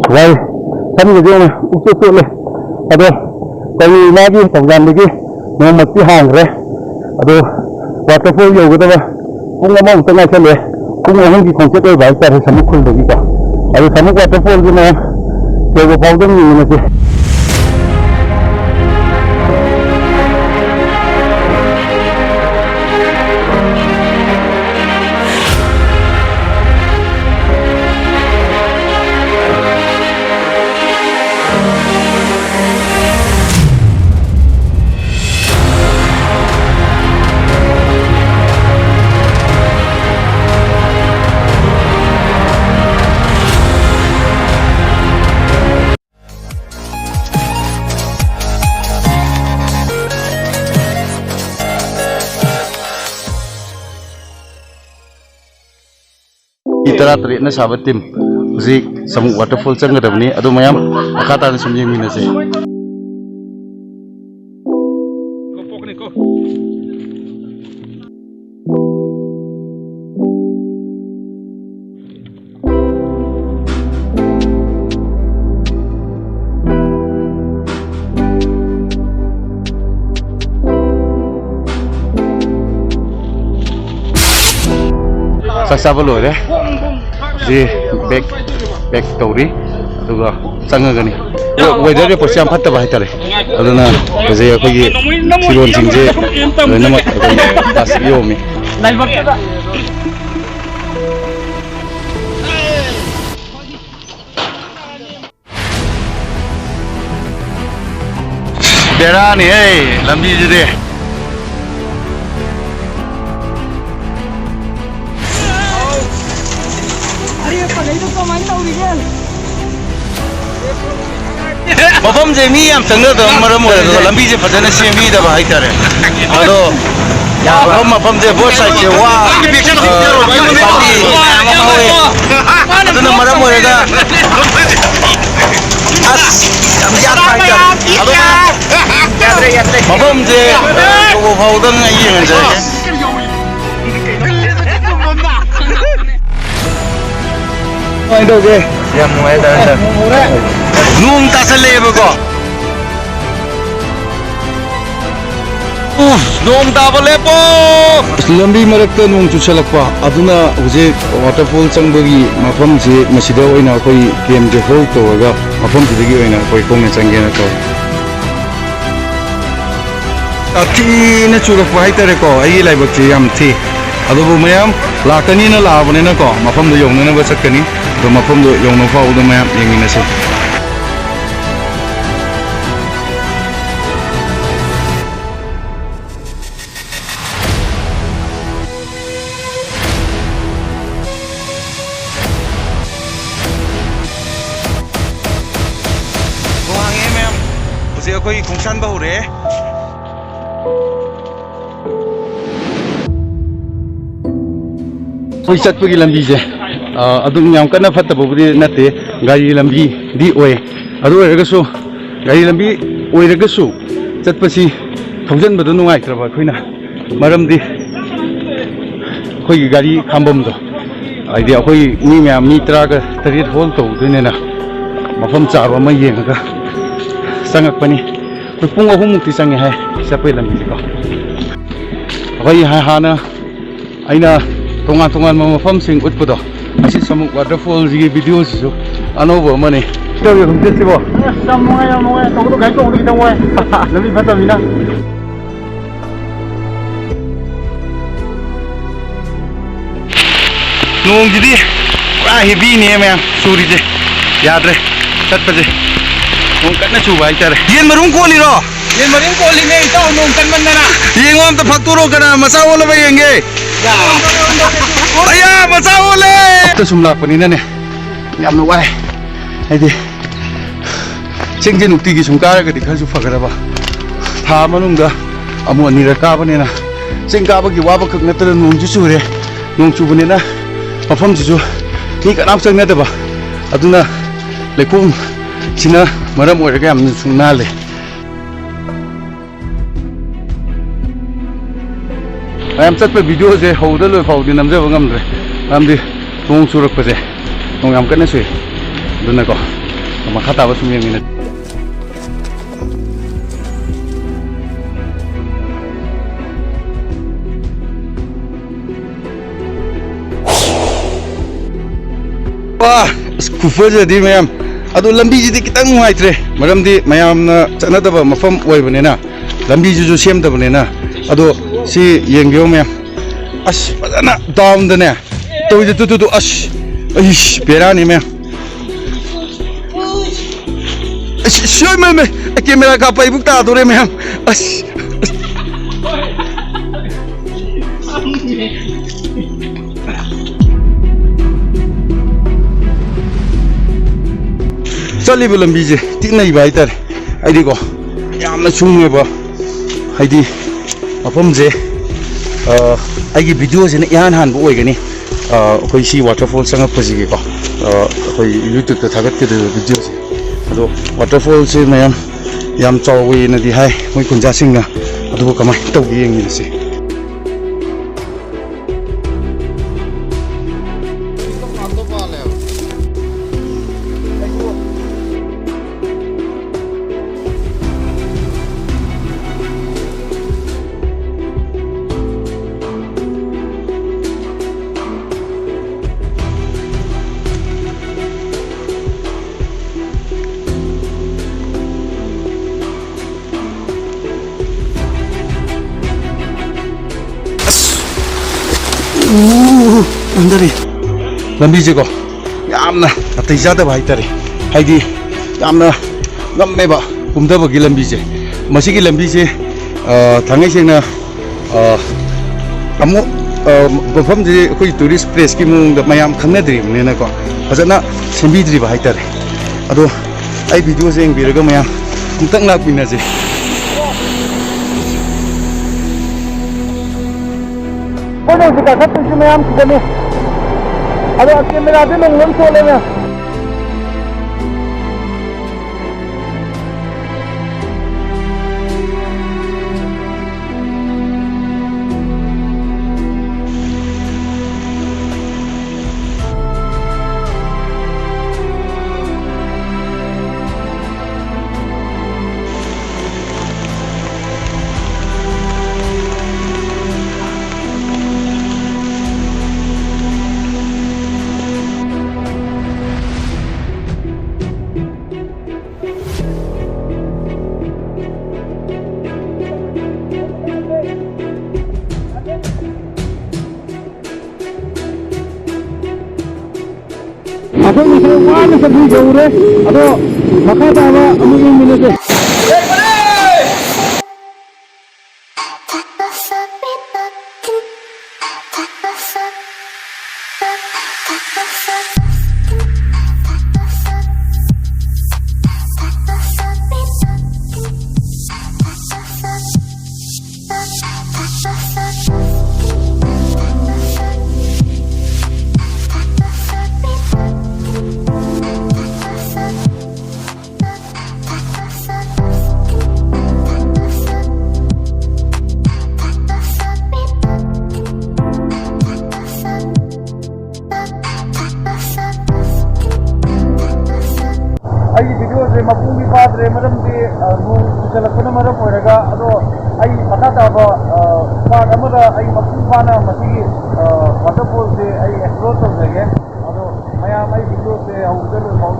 Vậy thân cái gì này cũng chưa lên ở đây cái lá gì tổng giám đi nó một cái hàng rồi ở đây waterfall nhiều cái đó cũng là mong tới ngày sau này cũng là những cái con chết đôi vậy tại SAMUK không được gì cả ở đây SAMUK waterfall cái này chơi cái pháo đông nhiều này chứ Itara teri na sahabat tim, uzik SAMUK waterfall cang ada ni, aduh mayam, akata sumjeng mina sih. Saksa belum deh, di back tauri, tu ga sangat gani. Weather dia posisi empat tak baik tadi. Aduna, kerja aku ye silon singje, nama tas yomi. Bera ni, lambi jadi. Mafam je miyam tengah tu maram orang tu lambi je pada nasi mi dah bahai tare. Aduh, mafam je bos saja wah. Padi, tu nama maram orang dah. Amjad bahai tare. Aduh, mafam je kau kau dah ngai yang je. Mai đâu je? Yang mai dah. Nung tak seleb kok. Nung tak boleh po. Lambi marakta nung cucalak pa. Aduna uje waterfall changbagi mafam je masida oina koi game je hold to aga mafam je degi oina koi kong changgena to. Ati na chulak pa hai tare ko ai lai bak je yam thi. Adu bu mayam lakani na labane na ko mafam do yong na ba sakani. Do mafam do yong no fa udo mayam yengina se. Eikhoi khungsan ba hore Soi chat pagi lambi je adung yang kana fatta bobri nate gari lambi di oi adu ergasu gari lambi oi ergasu chat pasi thaujan badu nungai traba khoina maram di khoi gari khambam do aidi khoi mi myam mi traga tarit hol to dine na mafam charwa ma yenga sangat pani pung ahum mukti sange hai sapai lambi ko abai hana aina tongan mafam sing utpudo asi SAMUK waterfall ji video su anobo mane to yo hum tesibo samungai to gai to ni tawai lambi bata mina nong jadi wah heavy ni me suri je yaad re tat paje nong kan na chuba itar yen marum ko li ro yen marum ko li ne ito nong kan man na yengom ta fakturo kana masa wala ba yenge ya aya masa wala to sumla pani na ne yam no wai ai di singje nukti gi sumkara ga dikhasu fagara ba tha manung da amu ani ra ka bane na sing ka ba gi wa ba khak na tar nong ju sure nong chu bane na mafam ji ju ni kanam sang na da ba aduna lekum sina maram oiraga yam sungna le ayam chat pa video je hauda lo faudi namje bangam re amdi tong surak pa je tong yam kana sui ꯑꯗꯨꯅꯀꯣ ꯃꯈꯥ ꯇꯥꯕ ꯁꯨꯝ ꯌꯦꯡꯃꯤꯟꯅ ꯈꯨꯐꯖꯗꯤ ꯃꯌꯥꯝ ꯑꯗꯣ ꯂꯝꯕꯤꯁꯤꯗꯤ ꯈꯤꯇꯪ ꯅꯨꯡꯉꯥꯏꯇ꯭ꯔꯦ ꯃꯔꯝꯗꯤ ꯃꯌꯥꯝꯅ ꯆꯠꯅꯗꯕ ꯃꯐꯝ ꯑꯣꯏꯕꯅꯤꯅ ꯂꯝꯕꯤꯁꯤꯁꯨ ꯁꯦꯝꯗꯕꯅꯤꯅ ꯑꯗꯣ ꯁꯤ ꯌꯦꯡꯕꯤꯌꯣ ꯃꯌꯥꯝ ꯑꯁ ꯐꯖꯅ ꯗꯥꯎꯟꯗꯅꯦ ꯇꯧꯏꯗ ꯇꯨ ꯑꯁ ꯑꯩꯁ ꯕꯦꯔꯥꯅꯤ ꯃꯌꯥꯝ ꯑꯁ ꯁꯣꯏ ꯃꯌꯥꯝ ꯀꯦꯃꯦꯔꯥ ꯀꯥꯞꯄ ꯑꯩꯕꯨꯛ ꯇꯥꯗꯣꯔꯦ ꯃꯌꯥꯝ ꯑꯁ ꯆꯠꯂꯤꯕ ꯂꯝꯕꯤꯁꯦ ꯇꯤꯛꯅꯩꯕ ꯍꯥꯏꯇꯥꯔꯦ ꯍꯥꯏꯗꯤꯀꯣ ꯌꯥꯝꯅ ꯁꯨꯡꯉꯦꯕ ꯍꯥꯏꯗꯤ ꯃꯐꯝꯁꯦ ꯑꯩꯒꯤ ꯚꯤꯗꯤꯑꯣꯁꯤꯅ ꯏꯍꯥꯟ ꯍꯥꯟꯕ ꯑꯣꯏꯒꯅꯤ ꯑꯩꯈꯣꯏ ꯁꯤ ꯋꯥꯇꯔꯐꯣꯜ ꯆꯪꯉꯛꯄꯁꯤꯒꯤꯀꯣ ꯑꯩꯈꯣꯏ ꯌꯨꯇ꯭ꯌꯨꯕꯇ ꯊꯥꯒꯠꯀꯗꯧꯔꯤꯕ ꯚꯤꯗꯤꯑꯣꯁꯦ ꯑꯗꯣ ꯋꯥꯇꯔꯐꯣꯜꯁꯦ ꯃꯌꯥꯝ ꯌꯥꯝ ꯆꯥꯎꯋꯦꯅꯗꯤ ꯍꯥꯏ ꯃꯣꯏ ꯈꯨꯟꯖꯥꯁꯤꯡꯅ ꯑꯗꯨꯕꯨ ꯀꯃꯥꯏꯅ ꯇꯧꯒꯦ ꯌꯦꯡꯃꯤꯟꯅꯁꯤ ꯍꯟꯗꯔꯤ ꯂꯝꯕꯤꯁꯦꯀꯣ ꯌꯥꯝꯅ ꯑꯇꯩ ꯆꯥꯗꯕ ꯍꯥꯏꯇꯥꯔꯦ ꯍꯥꯏꯗꯤ ꯌꯥꯝꯅ ꯉꯝꯃꯦꯕ ꯀꯨꯝꯊꯕꯒꯤ ꯂꯝꯕꯤꯁꯦ ꯃꯁꯤꯒꯤ ꯂꯝꯕꯤꯁꯦ ꯊꯥꯡꯒꯩ ꯁꯦꯡꯅ ꯑꯃꯨꯛ ꯃꯐꯝꯁꯦ ꯑꯩꯈꯣꯏ ꯇꯨꯔꯤꯁ ꯄ꯭ꯂꯦꯁꯀꯤ ꯃꯑꯣꯡꯗ ꯃꯌꯥꯝ ꯈꯪꯅꯗ꯭ꯔꯤꯕꯅꯤꯅꯀꯣ ꯐꯖꯅ ꯁꯦꯝꯕꯤꯗ꯭ꯔꯤꯕ ꯍꯥꯏꯇꯥꯔꯦ ꯑꯗꯣ ꯑꯩ ꯚꯤꯗꯤꯑꯣꯁꯦ ꯌꯦꯡꯕꯤꯔꯒ ꯃꯌꯥꯝ ꯑꯃꯨꯛꯇꯪ ꯂꯥꯛꯃꯤꯟꯅꯁꯦ ꯑꯩꯈꯣꯏꯅ ꯍꯧꯖꯤꯛ ꯀꯥꯈꯠꯇꯣꯏꯁꯤ ꯃꯌꯥꯝ ꯁꯤꯗꯅꯤ ꯑꯗꯣ ꯀꯦꯃꯦꯔꯥꯁꯦ ꯅꯣꯡ ꯑꯃ ꯁꯣꯜꯂꯦ ꯃꯌꯥꯝ ꯑꯩꯈꯣꯏ ꯋꯥꯅ ꯆꯠꯄꯤ ꯌꯧꯔꯦ ꯑꯗꯣ ꯃꯈꯥ ꯇꯥꯕ ꯑꯃꯨꯛ ꯌꯦꯡꯃꯤꯟꯅꯁꯦ ꯑꯩꯒꯤ ꯚꯤꯗꯤꯑꯣꯁꯦ ꯃꯄꯨꯡꯗꯤ ꯐꯥꯗ꯭ꯔꯦ ꯃꯔꯝꯗꯤ ꯅꯣꯡ ꯆꯨꯁꯜꯂꯛꯄꯅ ꯃꯔꯝ ꯑꯣꯏꯔꯒ ꯑꯗꯣ ꯑꯩ ꯃꯈꯥ ꯇꯥꯕ ꯄꯥꯔꯠ ꯑꯃꯗ ꯑꯩ ꯃꯄꯨꯡ ꯐꯥꯅ ꯃꯁꯤꯒꯤ ꯋꯥꯇꯔꯐꯣꯜꯁꯦ ꯑꯩ ꯑꯦꯛꯁꯄ꯭ꯂꯣꯔ ꯇꯧꯖꯒꯦ ꯑꯗꯣ ꯃꯌꯥꯝ ꯑꯩ ꯚꯤꯗꯤꯑꯣꯁꯦ ꯍꯧꯕꯗ ꯂꯣꯏꯐꯥꯎ